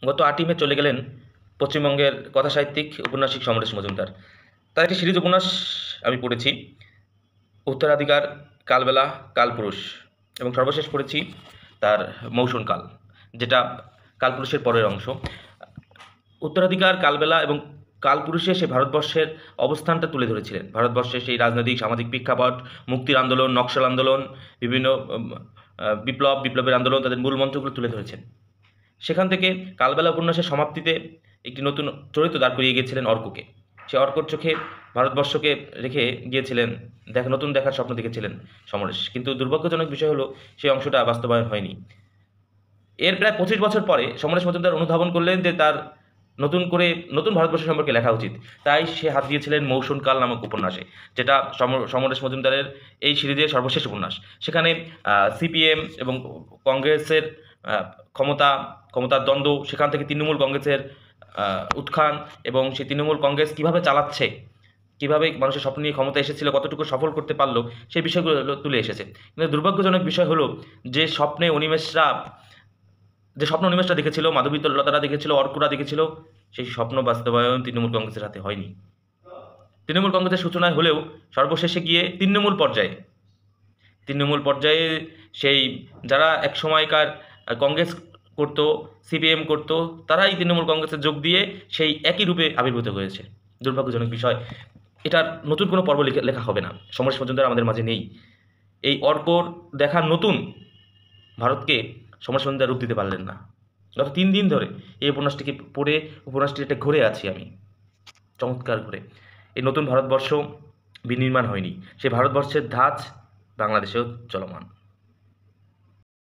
গত 8ই মে চলে গেলেন পশ্চিমবঙ্গের কথাসাহিত্যিক উপন্যাসিক সমরেশ মজুমদার। তার একটি সিরিজ উপন্যাস আমি পড়েছি, উত্তরাধিকার, কালবেলা, কালপুরুষ, এবং সর্বশেষ পড়েছি তার মৌসুমকাল, যেটা কালপুরুষের পরের অংশ। উত্তরাধিকার, কালবেলা এবং কালপুরুষে সে ভারতবর্ষের অবস্থানটা তুলে ধরেছিলেন। ভারতবর্ষের সেই রাজনৈতিক সামাজিক প্রেক্ষাপট, মুক্তির আন্দোলন, নকশাল আন্দোলন, বিভিন্ন বিপ্লবের আন্দোলন, তাদের মূল মন্ত্রগুলো তুলে ধরেছেন। সেখান থেকে কালবেলা উপন্যাসের সমাপ্তিতে একটি নতুন চরিত্র দাঁড় করিয়ে গিয়েছিলেন অর্ককে। সে অর্কর চোখে ভারতবর্ষকে রেখে গিয়েছিলেন, নতুন দেখার স্বপ্ন দেখেছিলেন সমরেশ। কিন্তু দুর্ভাগ্যজনক বিষয় হলো সেই অংশটা বাস্তবায়ন হয়নি। এর প্রায় 25 বছর পরে সমরেশ মজুমদার অনুধাবন করলেন যে তার নতুন ভারতবর্ষ সম্পর্কে লেখা উচিত। তাই সে হাত দিয়েছিলেন মৌসুমকাল নামক উপন্যাসে, যেটা সমরেশ মজুমদারের এই সিরিজের সর্বশেষ উপন্যাস। সেখানে সিপিএম এবং কংগ্রেসের ক্ষমতার দ্বন্দ্ব, সেখান থেকে তৃণমূল কংগ্রেসের উত্থান, এবং সেই তৃণমূল কংগ্রেস কীভাবে চালাচ্ছে, কীভাবে মানুষের স্বপ্ন নিয়ে ক্ষমতা এসেছিল, কতটুকু সফল করতে পারলো, সেই বিষয়গুলো তুলে এসেছে। কিন্তু দুর্ভাগ্যজনক বিষয় হলো যে স্বপ্ন অনিমেষরা দেখেছিল, মাধবী লতারা দেখেছিল, অর্করা দেখেছিল, সেই স্বপ্ন বাস্তবায়ন তৃণমূল কংগ্রেসের হাতে হয়নি। তৃণমূল কংগ্রেসের সূচনা হলেও সর্বশেষে গিয়ে তৃণমূল পর্যায়ে সেই যারা এক সময়কার কংগ্রেস করতো, সিপিএম করতো, তারাই তৃণমূল কংগ্রেসে যোগ দিয়ে সেই একই রূপে আবির্ভূত হয়েছে। দুর্ভাগ্যজনক বিষয়। এটার নতুন কোনো পর্ব লেখা হবে না। সমরেশ মজুমদার আমাদের মাঝে নেই। এই অর্কর দেখা নতুন ভারতকে সমরেশ মজুমদার রূপ দিতে পারলেন না। গত 3 দিন ধরে এই উপন্যাসটিকে পড়ে একটা ঘুরে আছি আমি, চমৎকার ঘুরে। এই নতুন ভারতবর্ষ বিনির্মাণ হয়নি, সেই ভারতবর্ষের ধাঁচ বাংলাদেশেও চলমান।